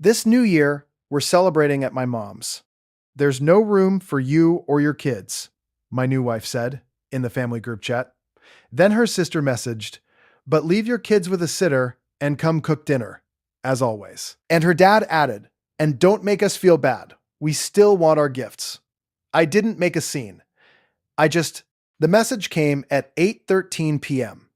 This new year, we're celebrating at my mom's. There's no room for you or your kids, my new wife said in the family group chat. Then her sister messaged, but leave your kids with a sitter and come cook dinner, as always. And her dad added, and don't make us feel bad. We still want our gifts. I didn't make a scene. The message came at 8:13 p.m.,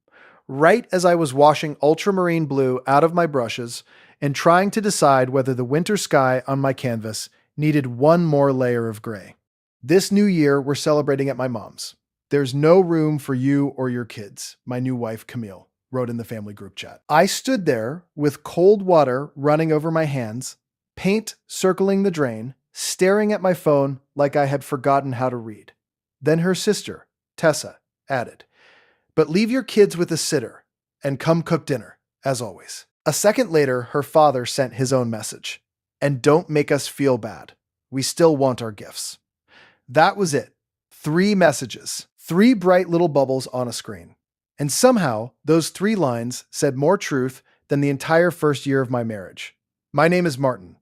right as I was washing ultramarine blue out of my brushes and trying to decide whether the winter sky on my canvas needed one more layer of gray. This new year, we're celebrating at my mom's. There's no room for you or your kids, my new wife, Camille, wrote in the family group chat. I stood there with cold water running over my hands, paint circling the drain, staring at my phone like I had forgotten how to read. Then her sister, Tessa, added, but leave your kids with a sitter and come cook dinner, as always. A second later, her father sent his own message. And don't make us feel bad. We still want our gifts. That was it. 3 messages, 3 bright little bubbles on a screen. And somehow, those 3 lines said more truth than the entire first year of my marriage. My name is Martin.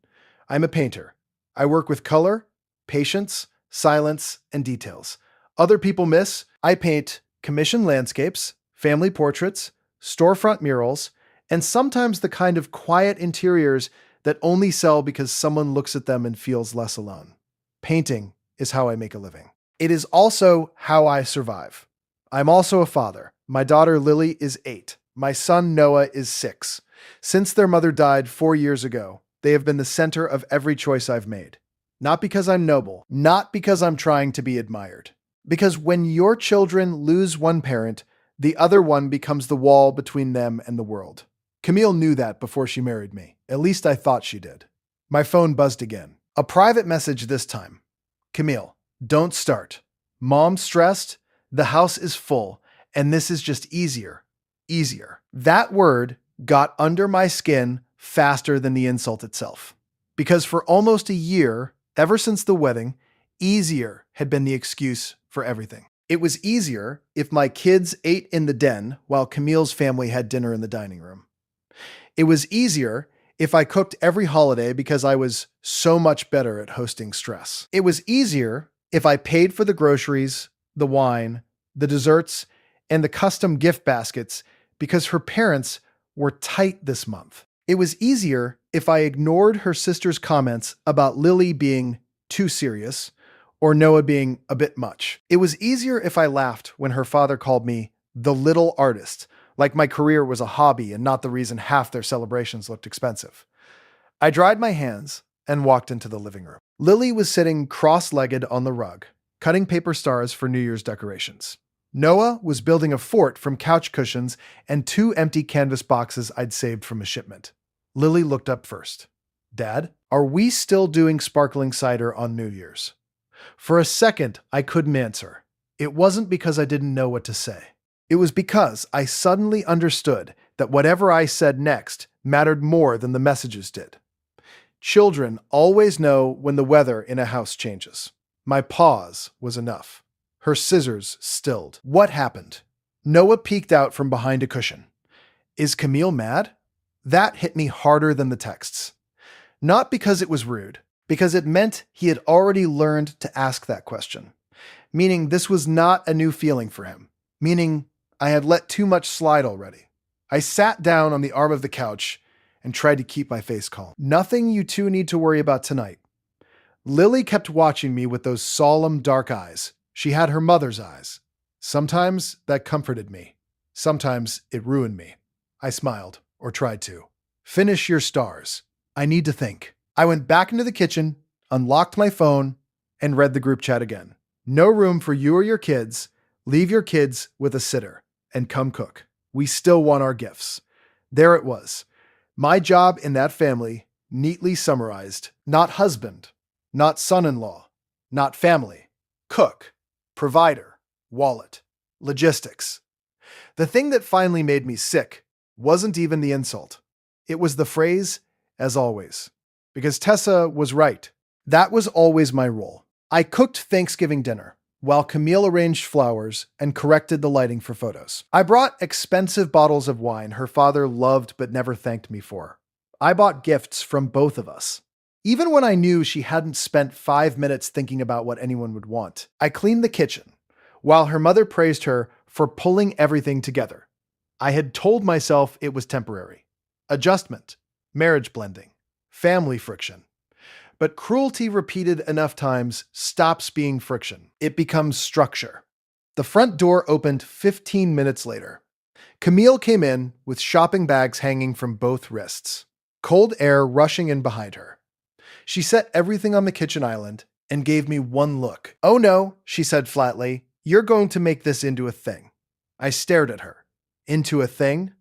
I'm a painter. I work with color, patience, silence, and details. Other people miss, I paint commissioned landscapes, family portraits, storefront murals, and sometimes the kind of quiet interiors that only sell because someone looks at them and feels less alone. Painting is how I make a living. It is also how I survive. I'm also a father. My daughter Lily is 8. My son Noah is 6. Since their mother died 4 years ago, they have been the center of every choice I've made. Not because I'm noble, not because I'm trying to be admired. Because when your children lose one parent, the other one becomes the wall between them and the world. Camille knew that before she married me. At least I thought she did. My phone buzzed again. A private message this time. Camille, don't start. Mom's stressed, the house is full, and this is just easier. Easier. That word got under my skin faster than the insult itself. Because for almost a year, ever since the wedding, easier had been the excuse for everything. It was easier if my kids ate in the den while Camille's family had dinner in the dining room. It was easier if I cooked every holiday because I was so much better at hosting stress. It was easier if I paid for the groceries, the wine, the desserts, and the custom gift baskets because her parents were tight this month. It was easier if I ignored her sister's comments about Lily being too serious or Noah being a bit much. It was easier if I laughed when her father called me the little artist, like my career was a hobby and not the reason half their celebrations looked expensive. I dried my hands and walked into the living room. Lily was sitting cross-legged on the rug, cutting paper stars for New Year's decorations. Noah was building a fort from couch cushions and 2 empty canvas boxes I'd saved from a shipment. Lily looked up first. Dad, are we still doing sparkling cider on New Year's? For a second, I couldn't answer. It wasn't because I didn't know what to say. It was because I suddenly understood that whatever I said next mattered more than the messages did. Children always know when the weather in a house changes. My pause was enough. Her scissors stilled. What happened? Noah peeked out from behind a cushion. Is Camille mad? That hit me harder than the texts. Not because it was rude, because it meant he had already learned to ask that question. Meaning this was not a new feeling for him. Meaning I had let too much slide already. I sat down on the arm of the couch and tried to keep my face calm. Nothing you two need to worry about tonight. Lily kept watching me with those solemn dark eyes. She had her mother's eyes. Sometimes that comforted me. Sometimes it ruined me. I smiled, or tried to. Finish your stars. I need to think. I went back into the kitchen, unlocked my phone, and read the group chat again. No room for you or your kids. Leave your kids with a sitter and come cook. We still want our gifts. There it was. My job in that family, neatly summarized. Not husband, not son-in-law, not family. Cook, provider, wallet, logistics. The thing that finally made me sick wasn't even the insult. It was the phrase, as always. Because Tessa was right. That was always my role. I cooked Thanksgiving dinner, while Camille arranged flowers and corrected the lighting for photos. I brought expensive bottles of wine her father loved but never thanked me for. I bought gifts from both of us. Even when I knew she hadn't spent 5 minutes thinking about what anyone would want, I cleaned the kitchen, while her mother praised her for pulling everything together. I had told myself it was temporary. Adjustment, marriage blending, family friction. But cruelty repeated enough times stops being friction. It becomes structure. The front door opened 15 minutes later. Camille came in with shopping bags hanging from both wrists, cold air rushing in behind her. She set everything on the kitchen island and gave me one look. "Oh no," she said flatly, "you're going to make this into a thing." I stared at her. "Into a thing?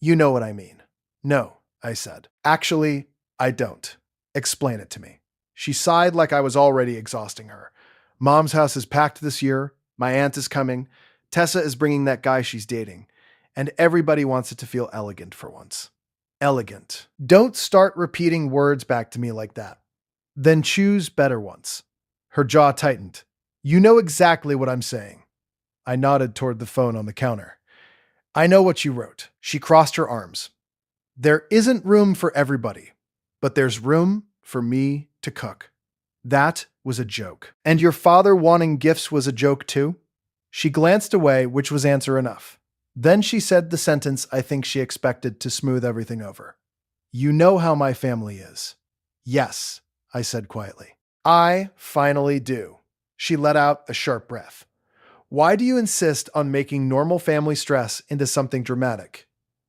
You know what I mean." "No," I said. "Actually, I don't. Explain it to me." She sighed like I was already exhausting her. "Mom's house is packed this year. My aunt is coming. Tessa is bringing that guy she's dating. And everybody wants it to feel elegant for once." Elegant. Don't start repeating words back to me like that. Then choose better ones. Her jaw tightened. "You know exactly what I'm saying." I nodded toward the phone on the counter. "I know what you wrote." She crossed her arms. "There isn't room for everybody, but there's room for me to cook." That was a joke. "And your father wanting gifts was a joke too?" She glanced away, which was answer enough. Then she said the sentence I think she expected to smooth everything over. "You know how my family is." "Yes," I said quietly. "I finally do." She let out a sharp breath. "Why do you insist on making normal family stress into something dramatic?"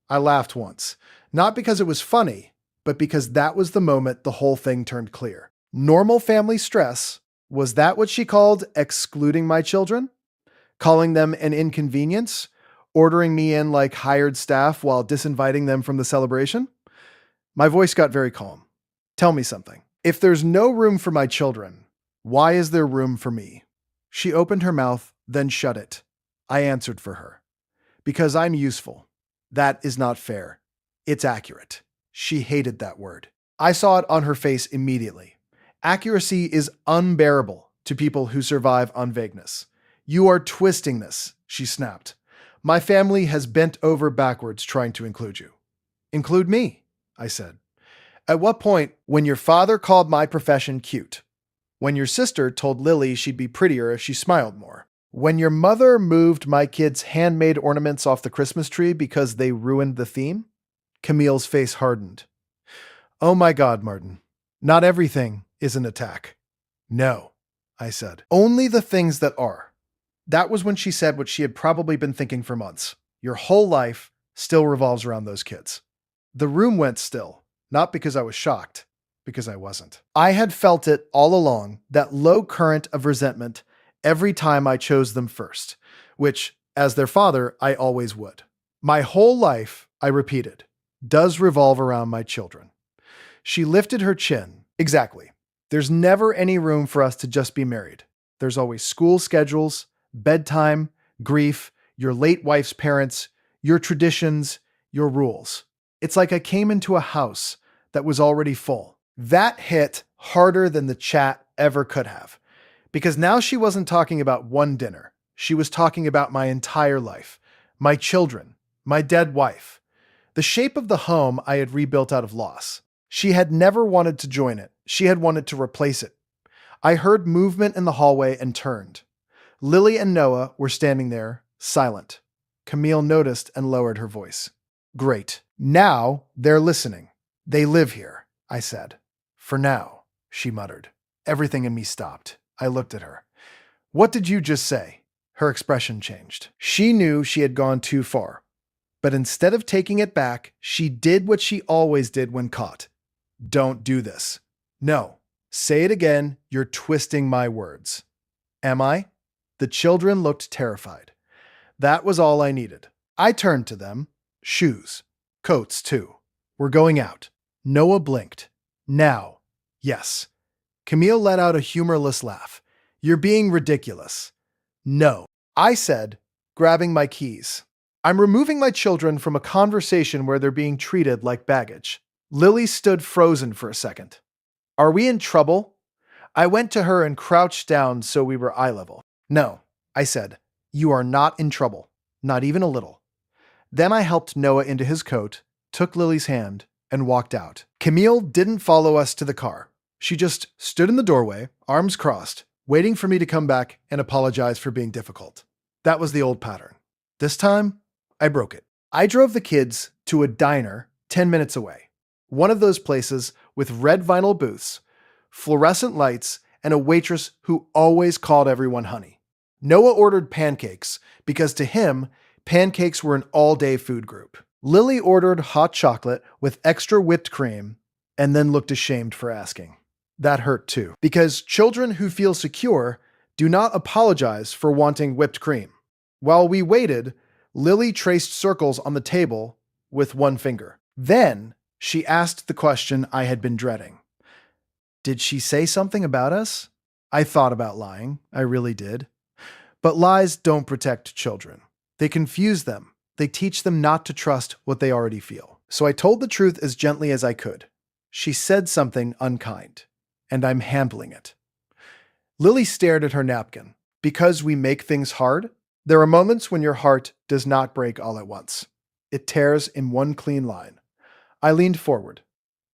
I laughed once, not because it was funny, but because that was the moment the whole thing turned clear. Normal family stress? Was that what she called excluding my children? Calling them an inconvenience? Ordering me in like hired staff while disinviting them from the celebration? My voice got very calm. "Tell me something. If there's no room for my children, why is there room for me?" She opened her mouth, then shut it. I answered for her. "Because I'm useful." That is not fair. It's accurate. She hated that word. I saw it on her face immediately. Accuracy is unbearable to people who survive on vagueness. "You are twisting this," she snapped. "My family has bent over backwards trying to include you." "Include me," I said. "At what point when your father called my profession cute? When your sister told Lily she'd be prettier if she smiled more? When your mother moved my kids' handmade ornaments off the Christmas tree because they ruined the theme?" Camille's face hardened. "Oh my God, Martin. Not everything is an attack." "No," I said. "Only the things that are." That was when she said what she had probably been thinking for months. Your whole life still revolves around those kids. The room went still, not because I was shocked, because I wasn't. I had felt it all along, that low current of resentment every time I chose them first, which, as their father, I always would. My whole life, I repeated, does revolve around my children. She lifted her chin. "Exactly. There's never any room for us to just be married. There's always school schedules, bedtime, grief, your late wife's parents, your traditions, your rules. It's like I came into a house that was already full." That hit harder than the chat ever could have. Because now she wasn't talking about one dinner. She was talking about my entire life, my children, my dead wife, the shape of the home I had rebuilt out of loss. She had never wanted to join it. She had wanted to replace it. I heard movement in the hallway and turned. Lily and Noah were standing there, silent. Camille noticed and lowered her voice. "Great. Now they're listening. They live here," I said. "For now," she muttered. Everything in me stopped. I looked at her. "What did you just say?" Her expression changed. She knew she had gone too far. But instead of taking it back, she did what she always did when caught. "Don't do this." "No. Say it again. You're twisting my words." "Am I?" The children looked terrified. That was all I needed. I turned to them. Shoes. Coats, too. "We're going out." Noah blinked. "Now." "Yes." Camille let out a humorless laugh. "You're being ridiculous." "No," I said, grabbing my keys. "I'm removing my children from a conversation where they're being treated like baggage." Lily stood frozen for a second. "Are we in trouble?" I went to her and crouched down so we were eye level. "No," I said. "You are not in trouble. Not even a little." Then I helped Noah into his coat, took Lily's hand, and walked out. Camille didn't follow us to the car. She just stood in the doorway, arms crossed, waiting for me to come back and apologize for being difficult. That was the old pattern. This time, I broke it. I drove the kids to a diner 10 minutes away. One of those places with red vinyl booths, fluorescent lights, and a waitress who always called everyone honey. Noah ordered pancakes because to him, pancakes were an all-day food group. Lily ordered hot chocolate with extra whipped cream and then looked ashamed for asking. That hurt too, because children who feel secure do not apologize for wanting whipped cream. While we waited, Lily traced circles on the table with one finger. Then she asked the question I had been dreading. Did she say something about us? I thought about lying. I really did. But lies don't protect children. They confuse them. They teach them not to trust what they already feel. So I told the truth as gently as I could. She said something unkind, and I'm handling it. Lily stared at her napkin. Because we make things hard, there are moments when your heart does not break all at once. It tears in one clean line. I leaned forward.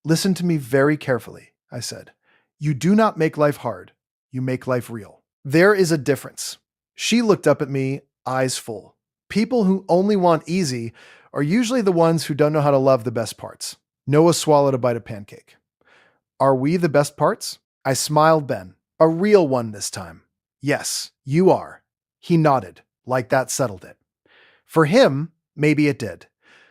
Listen to me very carefully, I said. You do not make life hard. You make life real. There is a difference. She looked up at me, eyes full. People who only want easy are usually the ones who don't know how to love the best parts. Noah swallowed a bite of pancake. Are we the best parts? I smiled then. A real one this time. Yes, you are. He nodded, like that settled it. For him, maybe it did.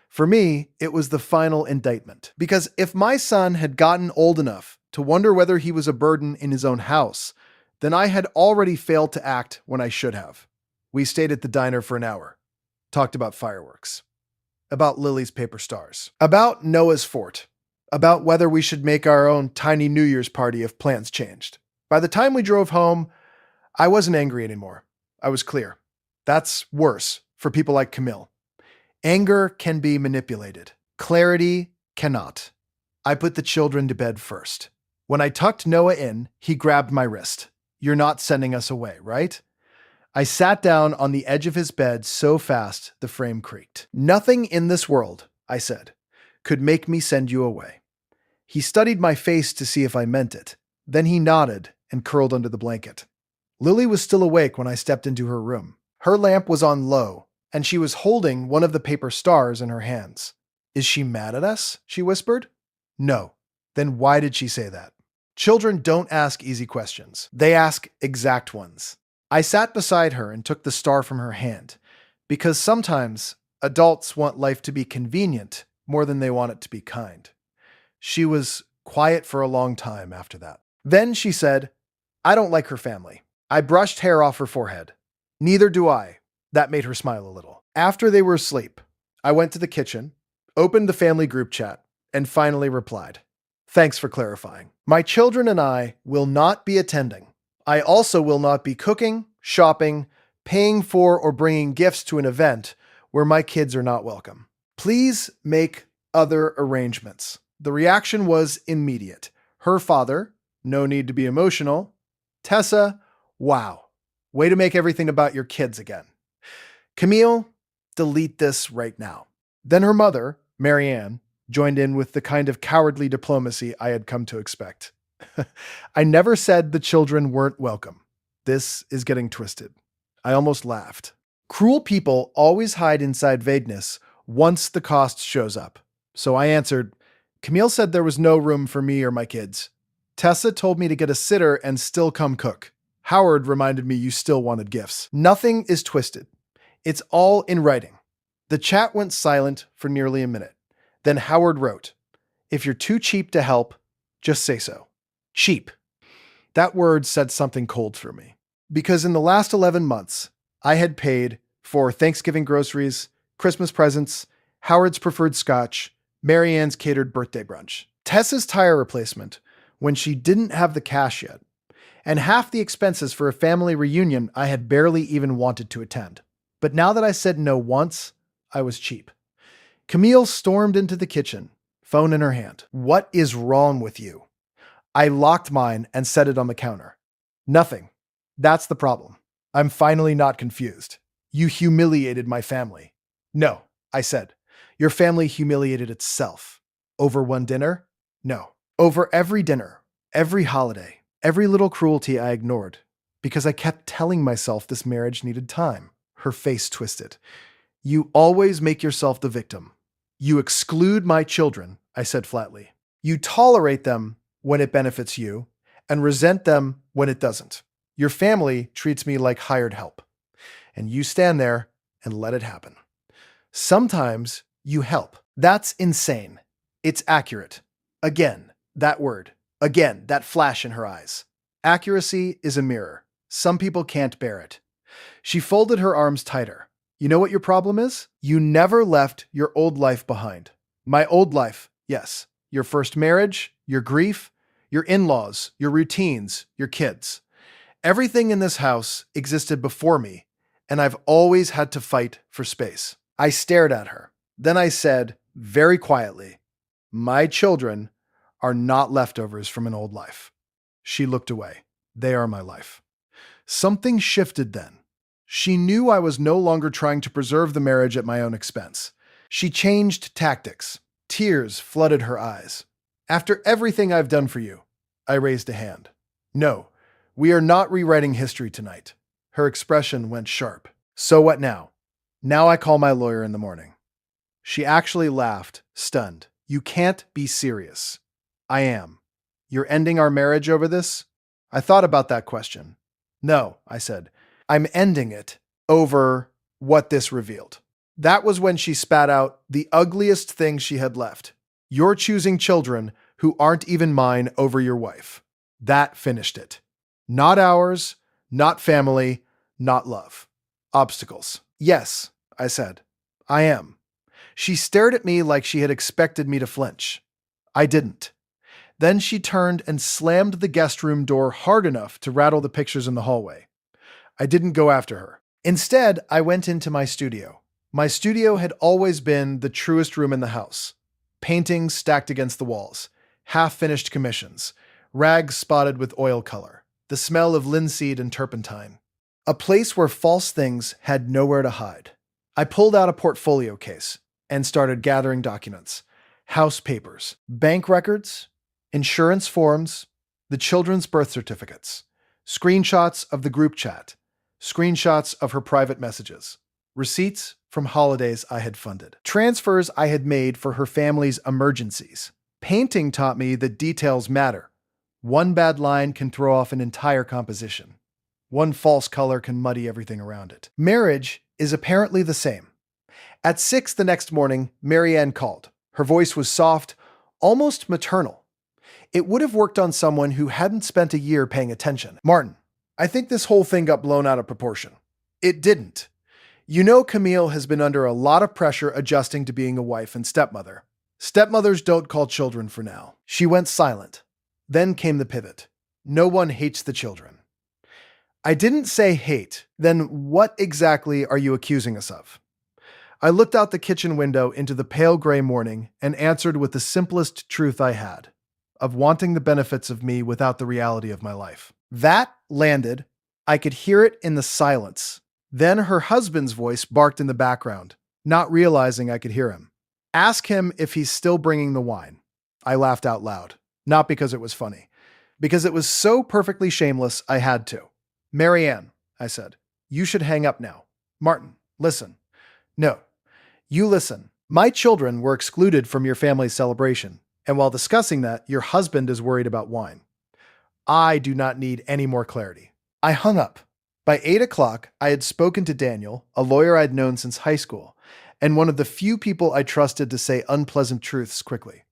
For me, it was the final indictment. Because if my son had gotten old enough to wonder whether he was a burden in his own house, then I had already failed to act when I should have. We stayed at the diner for an hour. Talked about fireworks. About Lily's paper stars. About Noah's fort. About whether we should make our own tiny New Year's party if plans changed. By the time we drove home, I wasn't angry anymore. I was clear. That's worse for people like Camille. Anger can be manipulated. Clarity cannot. I put the children to bed first. When I tucked Noah in, he grabbed my wrist. You're not sending us away, right? I sat down on the edge of his bed so fast the frame creaked. Nothing in this world, I said, could make me send you away. He studied my face to see if I meant it. Then he nodded and curled under the blanket. Lily was still awake when I stepped into her room. Her lamp was on low, and she was holding one of the paper stars in her hands. Is she mad at us? She whispered. No. Then why did she say that? Children don't ask easy questions. They ask exact ones. I sat beside her and took the star from her hand, because sometimes adults want life to be convenient more than they want it to be kind. She was quiet for a long time after that. Then she said, I don't like her family. I brushed hair off her forehead. Neither do I. That made her smile a little. After they were asleep, I went to the kitchen, opened the family group chat, and finally replied. Thanks for clarifying. My children and I will not be attending. I also will not be cooking, shopping, paying for, or bringing gifts to an event where my kids are not welcome. Please make other arrangements. The reaction was immediate. Her father, no need to be emotional. Tessa, wow. Way to make everything about your kids again. Camille, delete this right now. Then her mother, Marianne, joined in with the kind of cowardly diplomacy I had come to expect. I never said the children weren't welcome. This is getting twisted. I almost laughed. Cruel people always hide inside vagueness once the cost shows up. So I answered, Camille said there was no room for me or my kids. Tessa told me to get a sitter and still come cook. Howard reminded me you still wanted gifts. Nothing is twisted. It's all in writing. The chat went silent for nearly a minute. Then Howard wrote, if you're too cheap to help, just say so. Cheap. That word said something cold for me. Because in the last 11 months, I had paid for Thanksgiving groceries, Christmas presents, Howard's preferred scotch, Marianne's catered birthday brunch, Tessa's tire replacement when she didn't have the cash yet, and half the expenses for a family reunion I had barely even wanted to attend. But now that I said no once, I was cheap. Camille stormed into the kitchen, phone in her hand. What is wrong with you? I locked mine and set it on the counter. Nothing. That's the problem. I'm finally not confused. You humiliated my family. No, I said. Your family humiliated itself. Over one dinner? No. Over every dinner, every holiday, every little cruelty I ignored, because I kept telling myself this marriage needed time. Her face twisted. You always make yourself the victim. You exclude my children, I said flatly. You tolerate them when it benefits you and resent them when it doesn't. Your family treats me like hired help, and you stand there and let it happen. Sometimes you help. That's insane. It's accurate. Again, that word. Again, that flash in her eyes. Accuracy is a mirror. Some people can't bear it. She folded her arms tighter. You know what your problem is? You never left your old life behind. My old life, yes. Your first marriage, your grief, your in-laws, your routines, your kids. Everything in this house existed before me, and I've always had to fight for space. I stared at her. Then I said, very quietly, my children are not leftovers from an old life. She looked away. They are my life. Something shifted then. She knew I was no longer trying to preserve the marriage at my own expense. She changed tactics. Tears flooded her eyes. After everything I've done for you, I raised a hand. No, we are not rewriting history tonight. Her expression went sharp. So what now? Now I call my lawyer in the morning. She actually laughed, stunned. You can't be serious. I am. You're ending our marriage over this? I thought about that question. No, I said. I'm ending it over what this revealed. That was when she spat out the ugliest thing she had left. You're choosing children who aren't even mine over your wife. That finished it. Not ours, not family, not love. Obstacles. Yes, I said. I am. She stared at me like she had expected me to flinch. I didn't. Then she turned and slammed the guest room door hard enough to rattle the pictures in the hallway. I didn't go after her. Instead, I went into my studio. My studio had always been the truest room in the house. Paintings stacked against the walls, half-finished commissions, rags spotted with oil color, the smell of linseed and turpentine. A place where false things had nowhere to hide. I pulled out a portfolio case and started gathering documents. House papers, bank records, insurance forms, the children's birth certificates, screenshots of the group chat, screenshots of her private messages, receipts from holidays I had funded, transfers I had made for her family's emergencies. Painting taught me that details matter. One bad line can throw off an entire composition. One false color can muddy everything around it. Marriage is apparently the same. At 6 the next morning, Marianne called. Her voice was soft, almost maternal. It would have worked on someone who hadn't spent a year paying attention. Martin, I think this whole thing got blown out of proportion. It didn't. You know Camille has been under a lot of pressure adjusting to being a wife and stepmother. Stepmothers don't call children for now. She went silent. Then came the pivot. No one hates the children. I didn't say hate. Then what exactly are you accusing us of? I looked out the kitchen window into the pale gray morning and answered with the simplest truth I had, of wanting the benefits of me without the reality of my life. That landed. I could hear it in the silence. Then her husband's voice barked in the background, not realizing I could hear him. Ask him if he's still bringing the wine. I laughed out loud, not because it was funny, because it was so perfectly shameless I had to. Marianne, I said, you should hang up now. Martin, listen. No, you listen. My children were excluded from your family's celebration, and while discussing that, your husband is worried about wine. I do not need any more clarity. I hung up. By 8 o'clock, I had spoken to Daniel, a lawyer I'd known since high school, and one of the few people I trusted to say unpleasant truths quickly.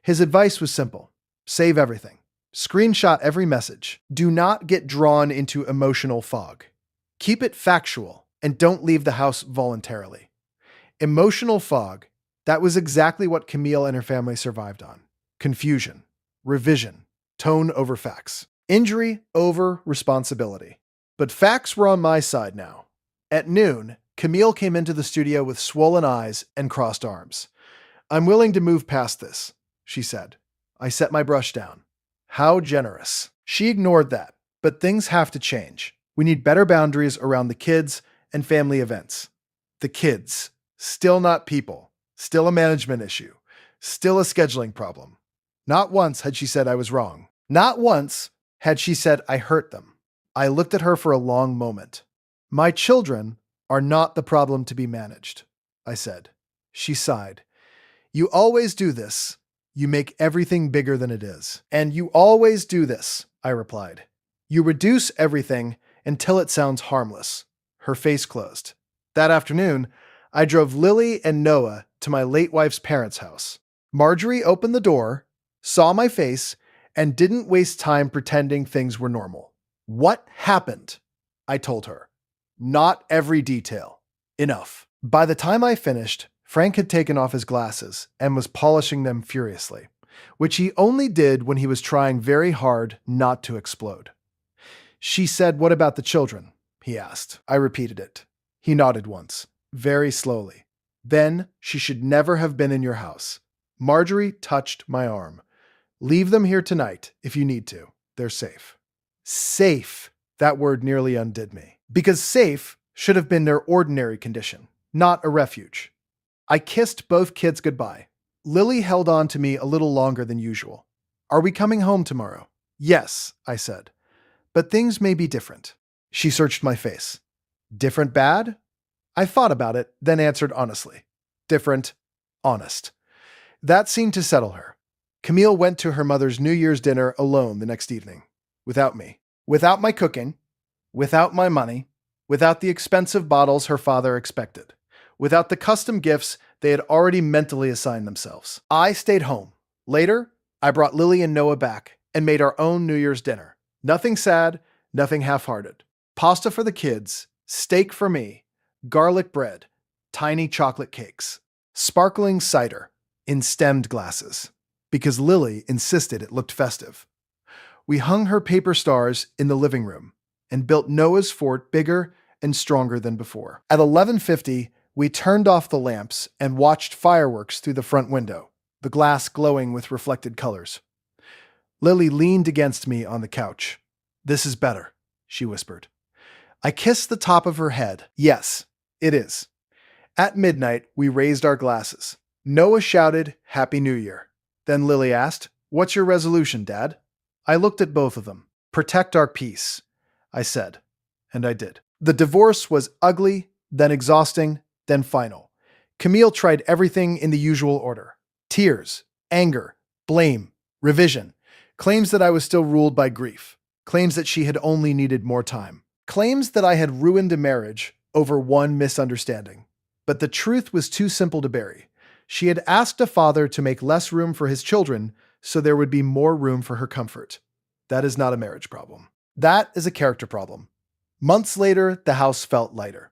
His advice was simple. Save everything. Screenshot every message. Do not get drawn into emotional fog. Keep it factual, and don't leave the house voluntarily. Emotional fog, that was exactly what Camille and her family survived on. Confusion, revision, tone over facts, injury over responsibility. But facts were on my side now. At noon, Camille came into the studio with swollen eyes and crossed arms. I'm willing to move past this, she said. I set my brush down. How generous. She ignored that, but things have to change. We need better boundaries around the kids and family events. The kids, still not people, still a management issue. Still a scheduling problem. Not once had she said I was wrong. Not once had she said I hurt them. I looked at her for a long moment. My children are not the problem to be managed, I said. She sighed. You always do this. You make everything bigger than it is. And you always do this, I replied. You reduce everything until it sounds harmless. Her face closed. That afternoon, I drove Lily and Noah to my late wife's parents' house. Marjorie opened the door, saw my face, and didn't waste time pretending things were normal. What happened? I told her. Not every detail. Enough. By the time I finished, Frank had taken off his glasses and was polishing them furiously, which he only did when he was trying very hard not to explode. She said, "What about the children?" he asked. I repeated it. He nodded once, very slowly. Then she should never have been in your house. Marjorie touched my arm. Leave them here tonight if you need to. They're safe. Safe. That word nearly undid me. Because safe should have been their ordinary condition, not a refuge. I kissed both kids goodbye. Lily held on to me a little longer than usual. Are we coming home tomorrow? Yes, I said. But things may be different. She searched my face. Different bad? I thought about it, then answered honestly. Different, honest. That seemed to settle her. Camille went to her mother's New Year's dinner alone the next evening. Without me. Without my cooking. Without my money. Without the expensive bottles her father expected. Without the custom gifts they had already mentally assigned themselves. I stayed home. Later, I brought Lily and Noah back and made our own New Year's dinner. Nothing sad, nothing half-hearted. Pasta for the kids, steak for me, garlic bread, tiny chocolate cakes, sparkling cider in stemmed glasses, because Lily insisted it looked festive. We hung her paper stars in the living room and built Noah's fort bigger and stronger than before. At 11:50, we turned off the lamps and watched fireworks through the front window, the glass glowing with reflected colors. Lily leaned against me on the couch. This is better, she whispered. I kissed the top of her head. Yes, it is. At midnight, we raised our glasses. Noah shouted, Happy New Year. Then Lily asked, What's your resolution, Dad? I looked at both of them. Protect our peace, I said. And I did. The divorce was ugly, then exhausting, then final. Camille tried everything in the usual order. Tears, anger, blame, revision. Claims that I was still ruled by grief. Claims that she had only needed more time. Claims that I had ruined a marriage over one misunderstanding. But the truth was too simple to bury. She had asked a father to make less room for his children so there would be more room for her comfort. That is not a marriage problem. That is a character problem. Months later, the house felt lighter.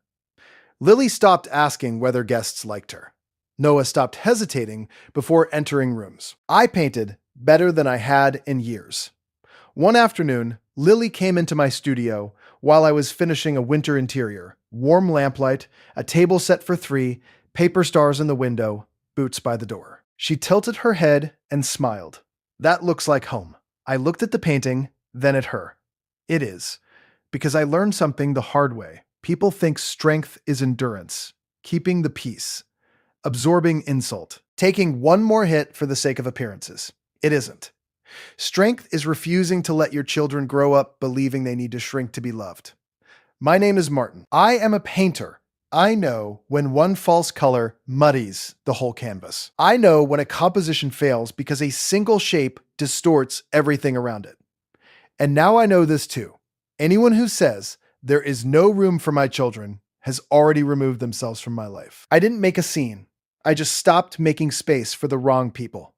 Lily stopped asking whether guests liked her. Noah stopped hesitating before entering rooms. I painted better than I had in years. One afternoon, Lily came into my studio while I was finishing a winter interior. Warm lamplight, a table set for 3, paper stars in the window, boots by the door. She tilted her head and smiled. That looks like home. I looked at the painting, then at her. It is. Because I learned something the hard way. People think strength is endurance, keeping the peace, absorbing insult, taking one more hit for the sake of appearances. It isn't. Strength is refusing to let your children grow up believing they need to shrink to be loved. My name is Martin. I am a painter. I know when one false color muddies the whole canvas. I know when a composition fails because a single shape distorts everything around it. And now I know this too. Anyone who says there is no room for my children has already removed themselves from my life. I didn't make a scene. I just stopped making space for the wrong people.